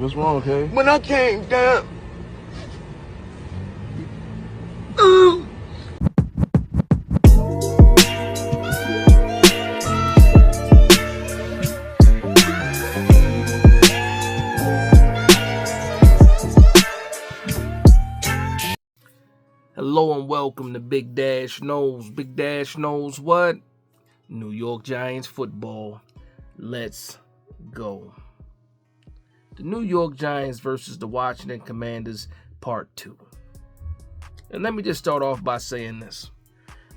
What's wrong, Kay? When I came down, Hello and welcome to Big Dash Knows. Big Dash knows what? New York Giants football. Let's go. The New York Giants versus the Washington Commanders, Part 2. And let me just start off by saying this.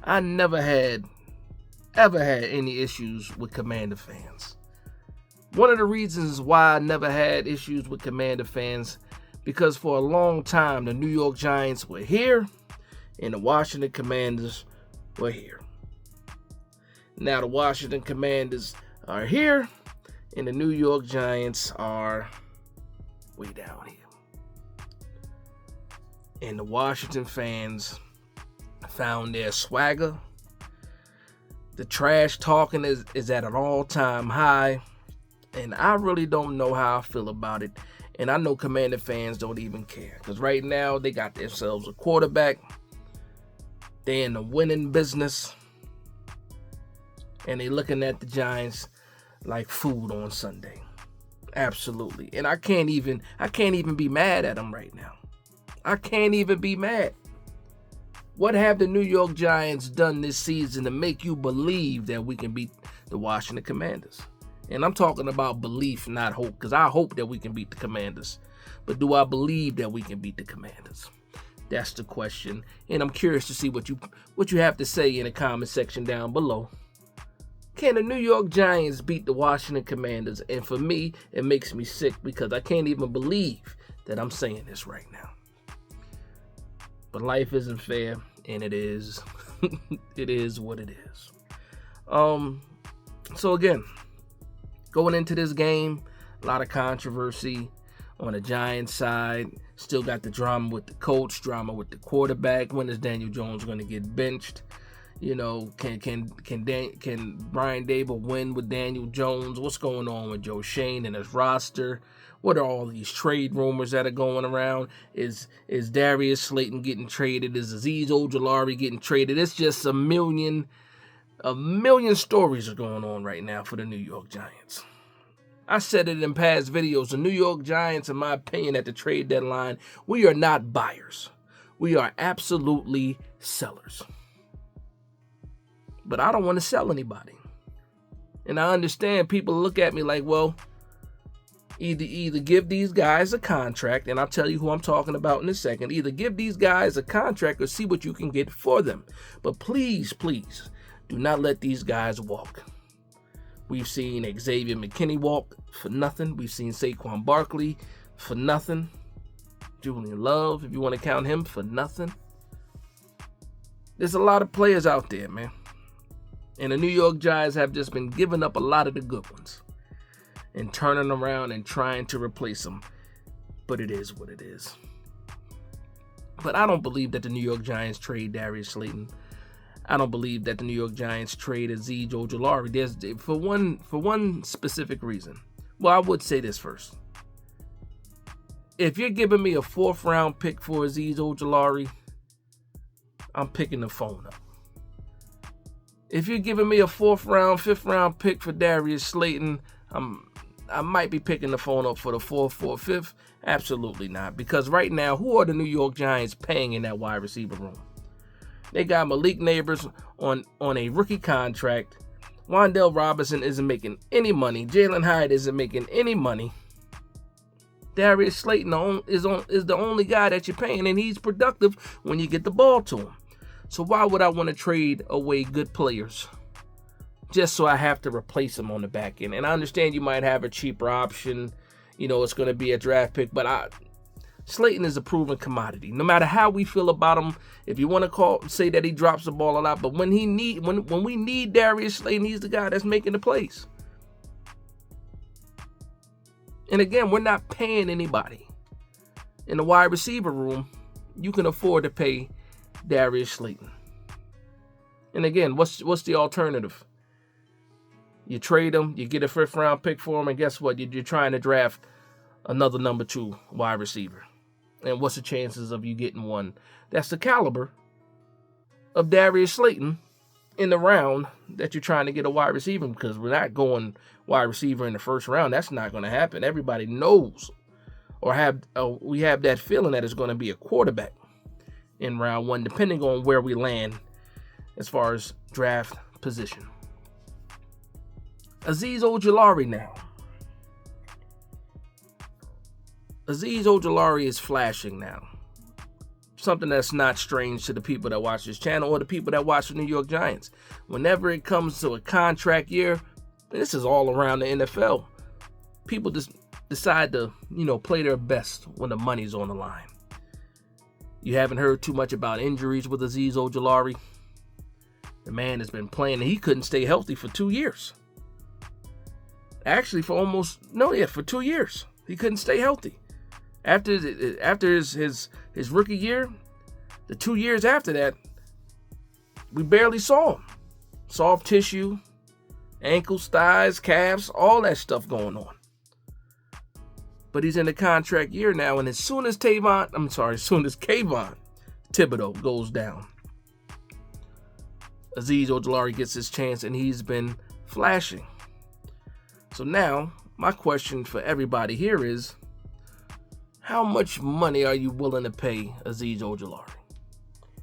I never had any issues with Commander fans. One of the reasons why I never had issues with Commander fans, because for a long time the New York Giants were here and the Washington Commanders were here. Now the Washington Commanders are here and the New York Giants are way down here. And the Washington fans found their swagger. The trash talking is at an all-time high. And I really don't know how I feel about it. And I know Commander fans don't even care. Because right now they got themselves a quarterback. They're in the winning business. And they looking at the Giants like food on Sunday. Absolutely. And I can't even be mad at them right now. I can't even be mad. What have the New York Giants done this season to make you believe that we can beat the Washington Commanders? And I'm talking about belief, not hope, because I hope that we can beat the Commanders. But do I believe that we can beat the Commanders? That's the question. And I'm curious to see what you have to say in the comment section down below. Can the New York Giants beat the Washington Commanders? And for me, it makes me sick because I can't even believe that I'm saying this right now. But life isn't fair, and it is. It is what it is. So again, going into this game, a lot of controversy on the Giants side. Still got the drama with the coach, drama with the quarterback. When is Daniel Jones going to get benched? You know, can Brian Daboll win with Daniel Jones? What's going on with Joe Shane and his roster? What are all these trade rumors that are going around? Is Darius Slayton getting traded? Is Azeez Ojulari getting traded? It's just a million stories are going on right now for the New York Giants. I said it in past videos. The New York Giants, in my opinion, at the trade deadline, we are not buyers. We are absolutely sellers. But I don't want to sell anybody. And I understand people look at me like, well, either give these guys a contract, and I'll tell you who I'm talking about in a second. Either give these guys a contract or see what you can get for them. But please, please, do not let these guys walk. We've seen Xavier McKinney walk for nothing. We've seen Saquon Barkley for nothing. Julian Love, if you want to count him, for nothing. There's a lot of players out there, man. And the New York Giants have just been giving up a lot of the good ones and turning around and trying to replace them. But it is what it is. But I don't believe that the New York Giants trade Darius Slayton. I don't believe that the New York Giants trade Azeez Ojulari. There's for one specific reason. Well, I would say this first. If you're giving me a 4th round pick for Azeez Ojulari, I'm picking the phone up. If you're giving me a 4th round, 5th round pick for Darius Slayton, I might be picking the phone up for the 4th, 5th. Absolutely not. Because right now, who are the New York Giants paying in that wide receiver room? They got Malik Neighbors on a rookie contract. Wan'Dale Robinson isn't making any money. Jalen Hyatt isn't making any money. Darius Slayton is the only guy that you're paying, and he's productive when you get the ball to him. So why would I want to trade away good players just so I have to replace them on the back end? And I understand you might have a cheaper option. You know, it's going to be a draft pick, but Slayton is a proven commodity. No matter how we feel about him, if you want to say that he drops the ball a lot, but when we need Darius Slayton, he's the guy that's making the plays. And again, we're not paying anybody. In the wide receiver room, you can afford to pay Darius Slayton. And again, what's the alternative? You trade him, you get a 5th round pick for him, and guess what? You're trying to draft another number 2 wide receiver. And what's the chances of you getting one that's the caliber of Darius Slayton in the round that you're trying to get a wide receiver? Because we're not going wide receiver in the first round. That's not going to happen. Everybody knows, or we have that feeling that it's going to be a quarterback in round 1, depending on where we land as far as draft position. Azeez Ojulari now. Azeez Ojulari is flashing now. Something that's not strange to the people that watch this channel or the people that watch the New York Giants. Whenever it comes to a contract year, this is all around the NFL, people just decide to, play their best when the money's on the line. You haven't heard too much about injuries with Azeez Ojulari. The man has been playing, and he couldn't stay healthy for 2 years. Actually, for 2 years. He couldn't stay healthy. After his rookie year, the 2 years after that, we barely saw him. Soft tissue, ankles, thighs, calves, all that stuff going on. But he's in the contract year now, and as soon as Kayvon Thibodeaux goes down, Azeez Ojulari gets his chance, and he's been flashing. So now, my question for everybody here is, how much money are you willing to pay Azeez Ojulari?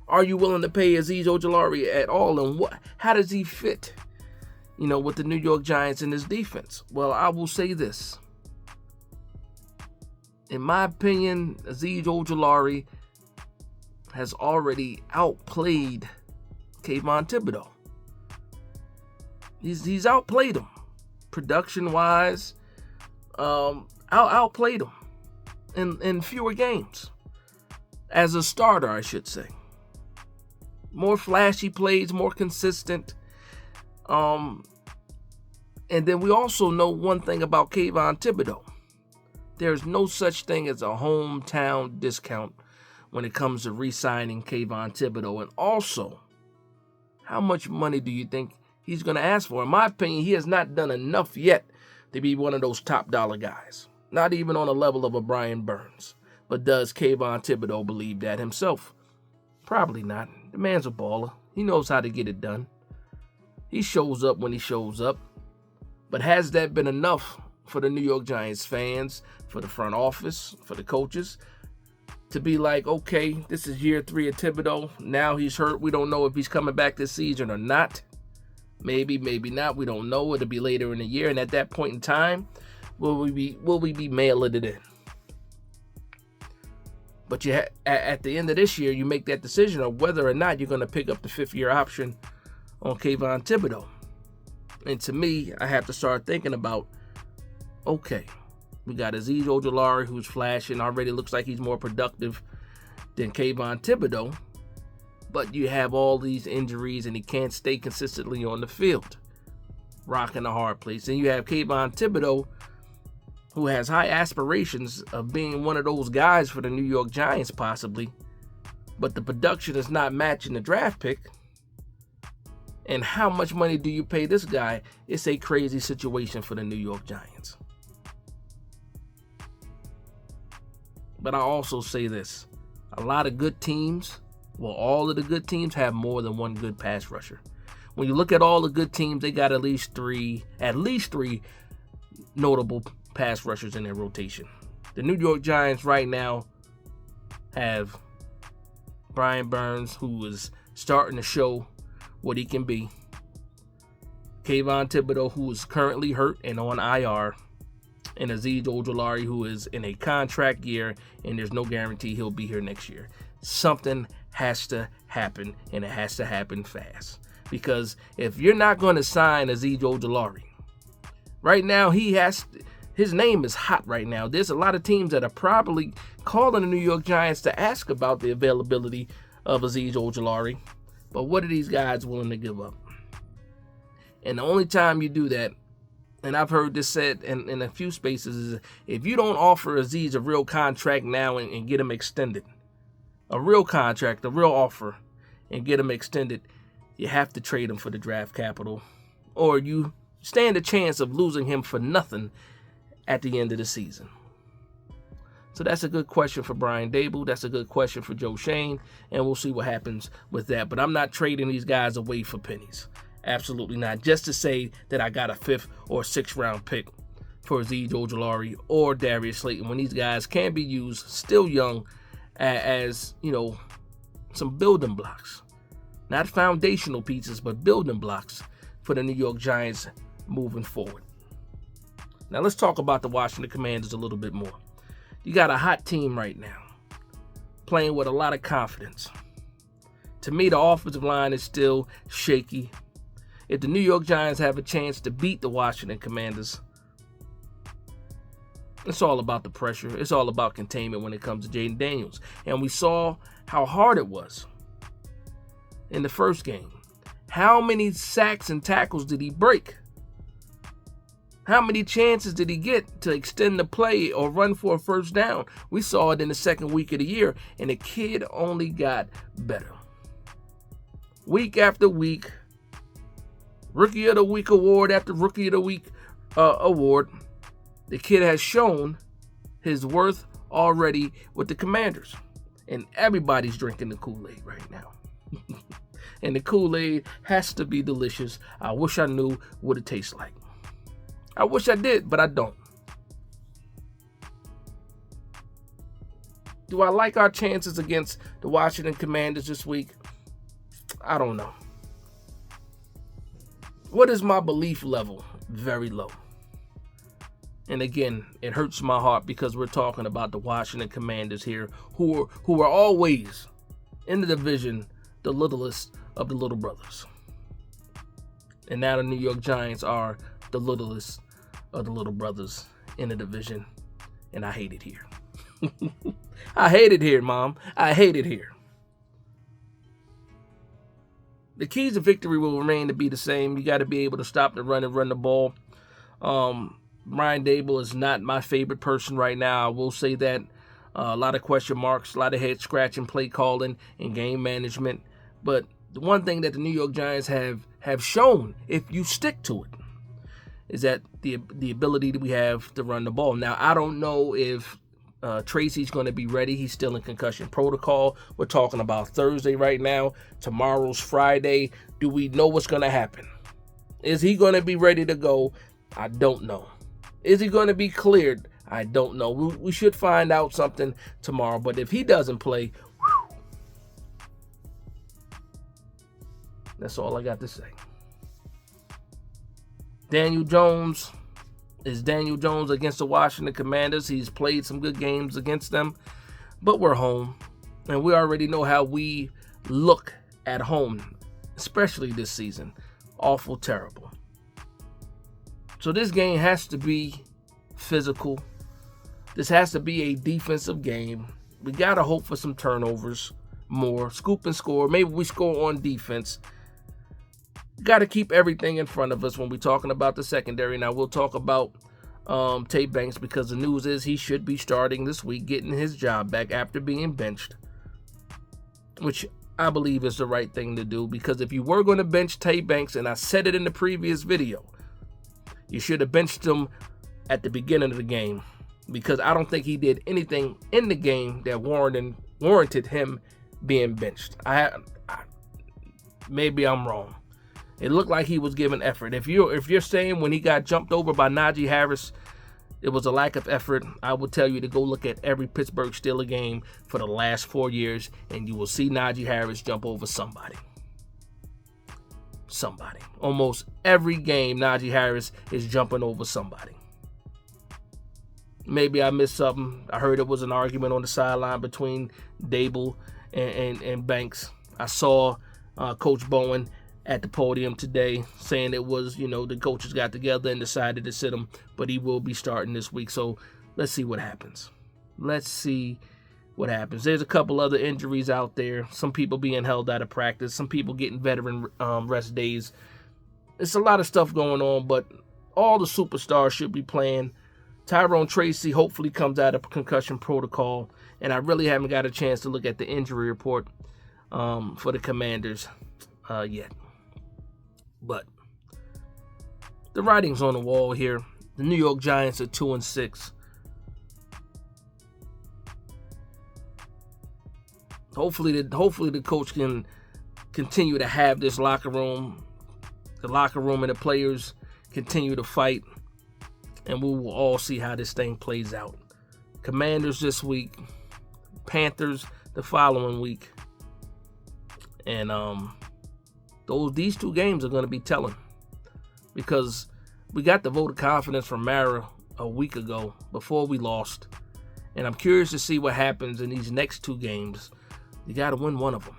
Are you willing to pay Azeez Ojulari at all? And how does he fit, with the New York Giants in his defense? Well, I will say this. In my opinion, Azeez Ojulari has already outplayed Kayvon Thibodeaux. He's outplayed him. Production-wise, outplayed him in fewer games. As a starter, I should say. More flashy plays, more consistent. And then we also know one thing about Kayvon Thibodeaux. There's no such thing as a hometown discount when it comes to re-signing Kayvon Thibodeaux. And also, how much money do you think he's going to ask for? In my opinion, he has not done enough yet to be one of those top dollar guys. Not even on the level of a Brian Burns. But does Kayvon Thibodeaux believe that himself? Probably not. The man's a baller. He knows how to get it done. He shows up when he shows up. But has that been enough for the New York Giants fans, for the front office, for the coaches, to be like, okay, this is year 3 of Thibodeaux. Now he's hurt. We don't know if he's coming back this season or not. Maybe, maybe not. We don't know. It'll be later in the year. And at that point in time, will we be mailing it in? But at the end of this year, you make that decision of whether or not you're going to pick up the 5th-year option on Kayvon Thibodeaux. And to me, I have to start thinking about, okay, we got Azeez Ojulari, who's flashing, already looks like he's more productive than Kayvon Thibodeaux. But you have all these injuries, and he can't stay consistently on the field. Rocking a hard place. And you have Kayvon Thibodeaux, who has high aspirations of being one of those guys for the New York Giants, possibly. But the production is not matching the draft pick. And how much money do you pay this guy? It's a crazy situation for the New York Giants. But I also say this. A lot of good teams, all of the good teams have more than one good pass rusher. When you look at all the good teams, they got at least three notable pass rushers in their rotation. The New York Giants right now have Brian Burns, who is starting to show what he can be. Kayvon Thibodeaux, who is currently hurt and on IR. And Azeez Ojulari, who is in a contract year, and there's no guarantee he'll be here next year. Something has to happen, and it has to happen fast. Because if you're not going to sign Azeez Ojulari, right now his name is hot right now. There's a lot of teams that are probably calling the New York Giants to ask about the availability of Azeez Ojulari. But what are these guys willing to give up? And the only time you do that, and I've heard this said in a few spaces, is if you don't offer Azeez a real contract now and get him extended, a real contract, a real offer, and get him extended, you have to trade him for the draft capital, or you stand a chance of losing him for nothing at the end of the season. So that's a good question for Brian Daboll. That's a good question for Joe Schoen, and we'll see what happens with that. But I'm not trading these guys away for pennies. Absolutely not. Just to say that I got a 5th or 6th round pick for Azeez Ojulari or Darius Slayton when these guys can be used, still young, as, some building blocks. Not foundational pieces, but building blocks for the New York Giants moving forward. Now let's talk about the Washington Commanders a little bit more. You got a hot team right now, playing with a lot of confidence. To me, the offensive line is still shaky. If the New York Giants have a chance to beat the Washington Commanders, it's all about the pressure. It's all about containment when it comes to Jayden Daniels. And we saw how hard it was in the first game. How many sacks and tackles did he break? How many chances did he get to extend the play or run for a first down? We saw it in the second week of the year, and the kid only got better. Week after week, Rookie of the Week award after Rookie of the Week award, the kid has shown his worth already with the Commanders. And everybody's drinking the Kool-Aid right now. And the Kool-Aid has to be delicious. I wish I knew what it tastes like. I wish I did, but I don't. Do I like our chances against the Washington Commanders this week? I don't know. What is my belief level? Very low. And again, it hurts my heart because we're talking about the Washington Commanders here, who are always in the division the littlest of the little brothers. And now the New York Giants are the littlest of the little brothers in the division. And I hate it here. I hate it here, Mom. I hate it here. The keys to victory will remain to be the same. You got to be able to stop the run and run the ball. Brian Daboll is not my favorite person right now. I will say that. A lot of question marks, a lot of head scratching, play calling, and game management. But the one thing that the New York Giants have shown, if you stick to it, is that the ability that we have to run the ball. Now, I don't know if Tracy's going to be ready. He's still in concussion protocol. We're talking about Thursday right now. Tomorrow's Friday. Do we know what's going to happen? Is he going to be ready to go? I don't know. Is he going to be cleared? I don't know. We should find out something tomorrow. But if he doesn't play, that's all I got to say. Daniel Jones is Daniel Jones against the Washington Commanders. He's played some good games against them, but we're home, and we already know how we look at home, especially this season. Awful terrible. So this game has to be physical. This has to be a defensive game. We got to hope for some turnovers, more. Scoop and score. Maybe we score on defense. Got to keep everything in front of us when we're talking about the secondary. Now, we'll talk about Tay Banks because the news is he should be starting this week, getting his job back after being benched, which I believe is the right thing to do, because if you were going to bench Tay Banks, and I said it in the previous video, you should have benched him at the beginning of the game, because I don't think he did anything in the game that warranted him being benched. Maybe I'm wrong. It looked like he was giving effort. If you're saying when he got jumped over by Najee Harris, it was a lack of effort, I will tell you to go look at every Pittsburgh Steelers game for the last 4 years, and you will see Najee Harris jump over somebody. Somebody. Almost every game, Najee Harris is jumping over somebody. Maybe I missed something. I heard it was an argument on the sideline between Daboll and Banks. I saw Coach Bowen at the podium today saying it was, the coaches got together and decided to sit him, but he will be starting this week. So let's see what happens. There's a couple other injuries out there. Some people being held out of practice. Some people getting veteran rest days. It's a lot of stuff going on, but all the superstars should be playing. Tyrone Tracy hopefully comes out of concussion protocol, and I really haven't got a chance to look at the injury report for the Commanders yet. But the writing's on the wall here. The New York Giants are 2-6. hopefully the coach can continue to have this locker room. The locker room and the players continue to fight, and we will all see how this thing plays out. Commanders this week, Panthers the following week, and these 2 games are going to be telling, because we got the vote of confidence from Mara a week ago before we lost, and I'm curious to see what happens in these next 2 games. You got to win one of them.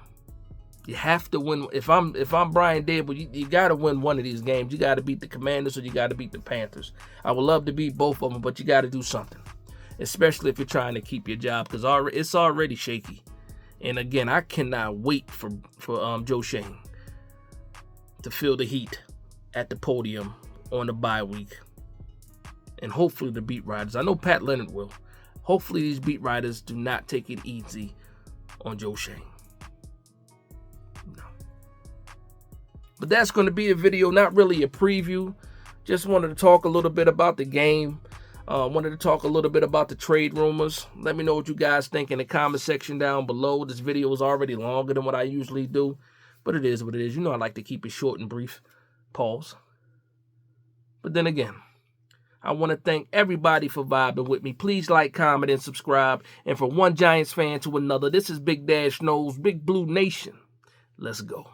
You have to win. If I'm Brian Daboll, you got to win one of these games. You got to beat the Commanders or you got to beat the Panthers. I would love to beat both of them, but you got to do something, especially if you're trying to keep your job, because it's already shaky. And again, I cannot wait for Joe Schoen to feel the heat at the podium on the bye week, and hopefully the beat writers. I know Pat Leonard will. Hopefully these beat writers do not take it easy on Joe Schoen. No. But that's going to be a video, not really a preview. Just wanted to talk a little bit about the game. Wanted to talk a little bit about the trade rumors. Let me know what you guys think in the comment section down below. This video is already longer than what I usually do, but it is what it is. You know I like to keep it short and brief. Pause. But then again, I want to thank everybody for vibing with me. Please like, comment, and subscribe. And from one Giants fan to another, this is Big Dash Knows, Big Blue Nation. Let's go.